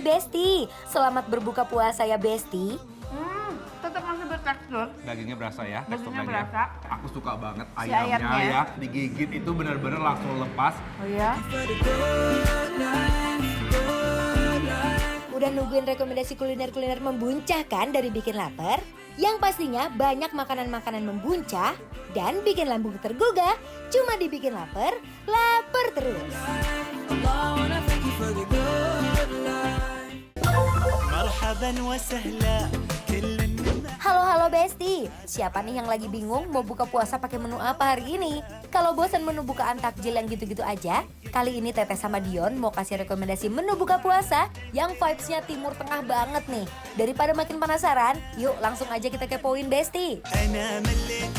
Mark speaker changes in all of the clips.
Speaker 1: Besti. Selamat berbuka puasa ya Besti.
Speaker 2: Tetap masih bertekstur.
Speaker 3: Dagingnya berasa ya, tekstur
Speaker 2: Dagingnya
Speaker 3: dagingnya.
Speaker 2: berasa.
Speaker 3: Aku suka banget
Speaker 2: Si
Speaker 3: ayamnya
Speaker 2: ayamnya.
Speaker 3: ya, digigit itu benar-benar langsung lepas.
Speaker 2: Oh iya?
Speaker 1: Udah nungguin rekomendasi kuliner-kuliner membuncahkan dari bikin lapar? Yang pastinya banyak makanan-makanan membuncah dan bikin lambung tergugah. Cuma dibikin lapar, lapar terus. Halo Besti, siapa nih yang lagi bingung mau buka puasa pakai menu apa hari ini? Kalau bosan menu bukaan takjil yang gitu-gitu aja, kali ini Teteh sama Dion mau kasih rekomendasi menu buka puasa yang vibes-nya Timur Tengah banget nih. Daripada makin penasaran, yuk langsung aja kita kepoin Besti.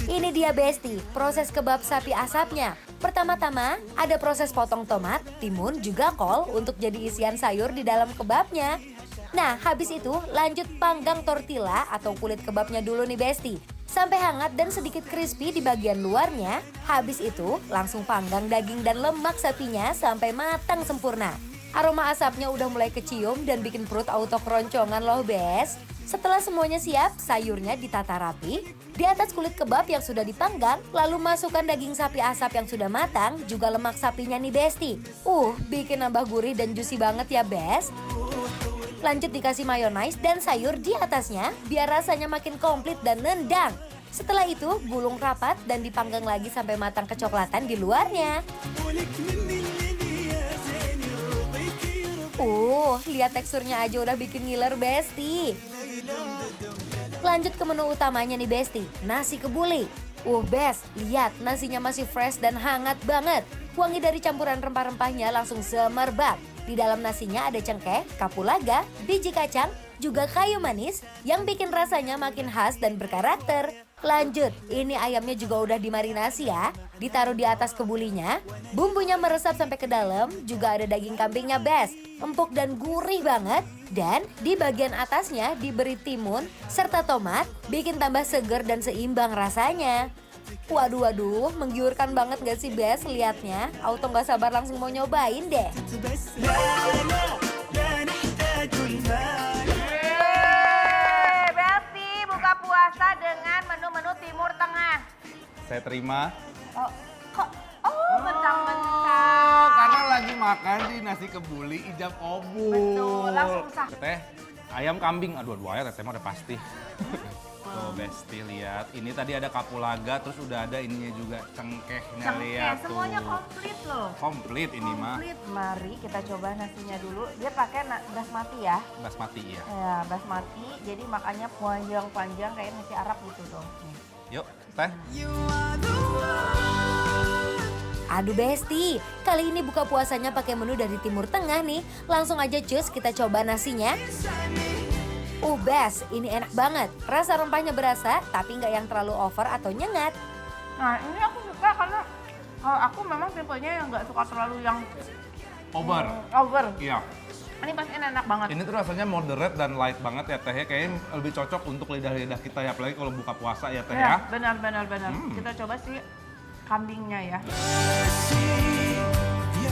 Speaker 1: Ini dia Besti, proses kebab sapi asapnya. Pertama-tama, ada proses potong tomat, timun, juga kol untuk jadi isian sayur di dalam kebabnya. Nah, habis itu lanjut panggang tortilla atau kulit kebabnya dulu nih Besti. Sampai hangat dan sedikit crispy di bagian luarnya. Habis itu langsung panggang daging dan lemak sapinya sampai matang sempurna. Aroma asapnya udah mulai kecium dan bikin perut auto keroncongan loh Bes. Setelah semuanya siap, sayurnya ditata rapi. Di atas kulit kebab yang sudah dipanggang, lalu masukkan daging sapi asap yang sudah matang, juga lemak sapinya nih Besti. Bikin nambah gurih dan juicy banget ya Bes. Lanjut dikasih mayonaise dan sayur di atasnya biar rasanya makin komplit dan nendang. Setelah itu gulung rapat dan dipanggang lagi sampai matang kecoklatan di luarnya. Lihat teksturnya aja udah bikin ngiler Besti. Lanjut ke menu utamanya nih Besti, nasi kebuli. Bes, lihat nasinya masih fresh dan hangat banget. Wangi dari campuran rempah-rempahnya langsung semerbak. Di dalam nasinya ada cengkeh, kapulaga, biji kacang, juga kayu manis yang bikin rasanya makin khas dan berkarakter. Lanjut, ini ayamnya juga udah dimarinasi ya. Ditaruh di atas kebulinya, bumbunya meresap sampai ke dalam, juga ada daging kambingnya Bes. Empuk dan gurih banget. Dan di bagian atasnya diberi timun serta tomat, bikin tambah seger dan seimbang rasanya. Waduh, menggiurkan banget gak sih Bes liatnya? Auto gak sabar langsung mau nyobain deh.
Speaker 2: Besti buka puasa dengan menu-menu Timur Tengah.
Speaker 3: Saya terima.
Speaker 2: Mentang-mentang.
Speaker 3: Karena lagi makan di nasi kebuli ijab obul.
Speaker 2: Betul, langsung sah.
Speaker 3: Teteh, ayam kambing. Aduh, ayam teteh mah udah pasti. Tuh Besti lihat, ini tadi ada kapulaga, terus udah ada ininya juga cengkehnya lihat tuh.
Speaker 2: Semuanya komplit loh.
Speaker 3: Komplit ini mah.
Speaker 2: Komplit. Mari kita coba nasinya dulu. Dia pakai basmati ya.
Speaker 3: Basmati ya.
Speaker 2: Ya, basmati. Jadi makannya panjang-panjang kayak nasi Arab gitu dong. Nih.
Speaker 3: Yuk, Teh.
Speaker 1: Aduh Besti, kali ini buka puasanya pakai menu dari Timur Tengah nih. Langsung aja cus kita coba nasinya. Bes, ini enak banget. Rasa rempahnya berasa, tapi nggak yang terlalu over atau nyengat.
Speaker 2: Nah ini aku suka karena kalau aku memang tipenya yang nggak suka terlalu yang
Speaker 3: Over. Iya.
Speaker 2: Ini pasti enak banget.
Speaker 3: Ini tuh rasanya moderate dan light banget ya Teh ya. Kayaknya lebih cocok untuk lidah-lidah kita ya. Apalagi kalau buka puasa ya Teh ya.
Speaker 2: Benar. Kita coba sih kambingnya ya.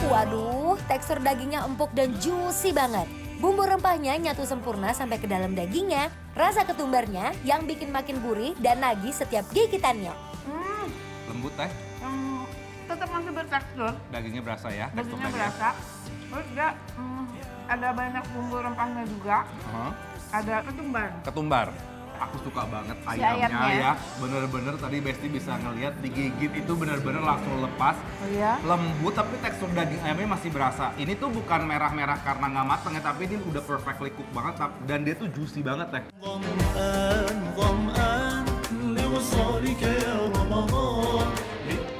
Speaker 1: Waduh, tekstur dagingnya empuk dan juicy banget. Bumbu rempahnya nyatu sempurna sampai ke dalam dagingnya. Rasa ketumbarnya yang bikin makin gurih dan nagih setiap gigitannya.
Speaker 3: Lembut Teh.
Speaker 2: Tetap masih bertekstur.
Speaker 3: Dagingnya berasa ya. tekstur
Speaker 2: Dagingnya
Speaker 3: dagingnya.
Speaker 2: berasa. Terus dia ada banyak bumbu rempahnya juga. Ada
Speaker 3: Ketumbar. Aku suka banget
Speaker 2: Si
Speaker 3: ayamnya
Speaker 2: ayamnya.
Speaker 3: ya. Bener-bener tadi Besti bisa ngeliat digigit itu bener-bener langsung lepas.
Speaker 2: Oh iya?
Speaker 3: Lembut tapi tekstur daging ayamnya masih berasa. Ini tuh bukan merah-merah karena nggak mateng ya, tapi ini udah perfectly cook banget dan dia tuh juicy banget Teh.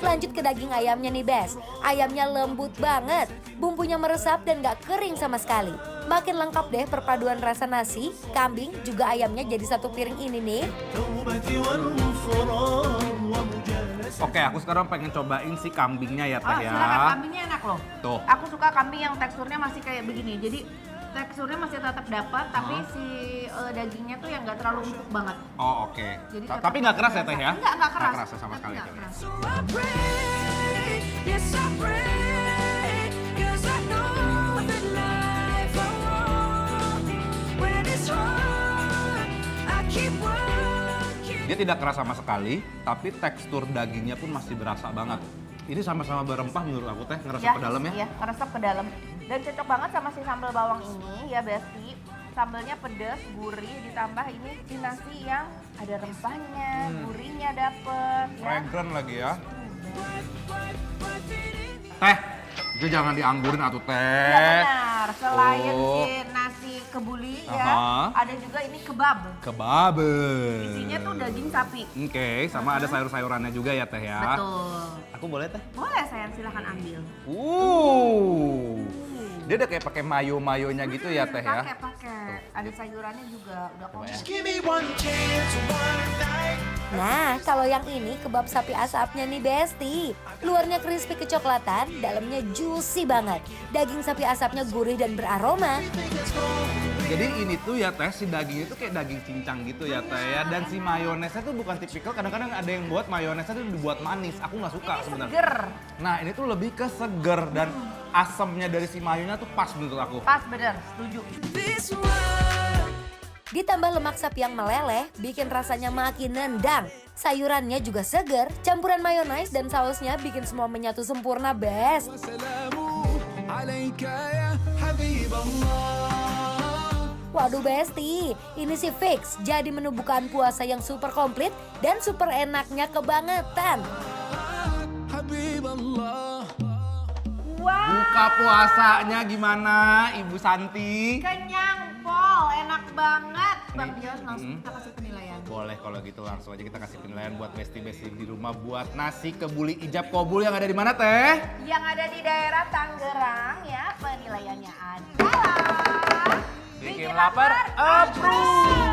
Speaker 1: Lanjut ke daging ayamnya nih Bes. Ayamnya lembut banget, bumbunya meresap dan gak kering sama sekali. Makin lengkap deh perpaduan rasa nasi, kambing, juga ayamnya jadi satu piring ini nih.
Speaker 3: Oke, aku sekarang pengen cobain si kambingnya ya Teh ya.
Speaker 2: Silakan, kambingnya enak loh.
Speaker 3: Tuh.
Speaker 2: Aku suka kambing yang teksturnya masih kayak begini. Jadi teksturnya masih tetap dapat, tapi si dagingnya tuh yang nggak terlalu empuk banget.
Speaker 3: Oh oke.
Speaker 2: Jadi
Speaker 3: Tapi nggak keras ya Teh ya?
Speaker 2: Nggak keras.
Speaker 3: Nggak keras ya sama
Speaker 2: Tapi
Speaker 3: sekali.
Speaker 2: nggak
Speaker 3: Teh.
Speaker 2: keras.
Speaker 3: Dia tidak keras sama sekali, tapi tekstur dagingnya pun masih berasa banget. Ini sama-sama berempah menurut aku teh, ngeresep ke dalam ya.
Speaker 2: Iya, ngeresep ke dalam. Dan cocok banget sama si sambal bawang ini ya Besti. Sambalnya pedas, gurih, ditambah ini si nasi yang ada rempahnya, gurihnya dapet ya.
Speaker 3: Fragrant lagi ya. Teh, itu jangan dianggurin atuh
Speaker 2: Ya
Speaker 3: teh.
Speaker 2: benar, selain
Speaker 3: Oh.
Speaker 2: si nasi kebuli ya,
Speaker 3: Aha.
Speaker 2: ada juga ini kebab.
Speaker 3: Kebab.
Speaker 2: Isinya tuh daging sapi.
Speaker 3: Oke, sama ada sayur-sayurannya juga ya teh ya.
Speaker 2: Betul.
Speaker 3: Aku boleh teh?
Speaker 2: Boleh sayang, silahkan ambil.
Speaker 3: Dia udah kayak pakai mayo-mayonya gitu ya teh ya.
Speaker 2: Pakai. Ada sayurannya juga, udah
Speaker 3: Coba ya.
Speaker 1: Nah, kalau yang ini kebab sapi asapnya nih Besti. Luarnya crispy kecoklatan, dalamnya juicy banget. Daging sapi asapnya gurih dan beraroma.
Speaker 3: Jadi ini tuh ya teh, si daging itu kayak daging cincang gitu ya teh ya. Dan si mayonesnya tuh bukan tipikal, kadang-kadang ada yang buat mayonesnya tuh dibuat manis. Aku nggak suka
Speaker 2: Ini
Speaker 3: sebenarnya.
Speaker 2: seger.
Speaker 3: Nah ini tuh lebih ke seger dan asamnya dari si mayonya tuh pas menurut aku.
Speaker 2: Pas bener, setuju.
Speaker 1: Ditambah lemak sapi yang meleleh, bikin rasanya makin nendang. Sayurannya juga seger, campuran mayonaise dan sausnya bikin semua menyatu sempurna, best. Waduh Besti, ini sih fix jadi menu bukaan puasa yang super komplit dan super enaknya kebangetan.
Speaker 2: Wow,
Speaker 3: Buka puasanya gimana Ibu Santi?
Speaker 2: kenyang pol, enak banget. Bang Dion, langsung
Speaker 3: Mm-mm.
Speaker 2: kita kasih penilaian.
Speaker 3: Boleh kalau gitu langsung aja kita kasih penilaian buat besti-besti di rumah buat nasi kebuli ijab kobul yang ada di mana teh?
Speaker 2: Yang ada di daerah Tangerang ya, penilaiannya adalah
Speaker 3: Bikin lapar, approve!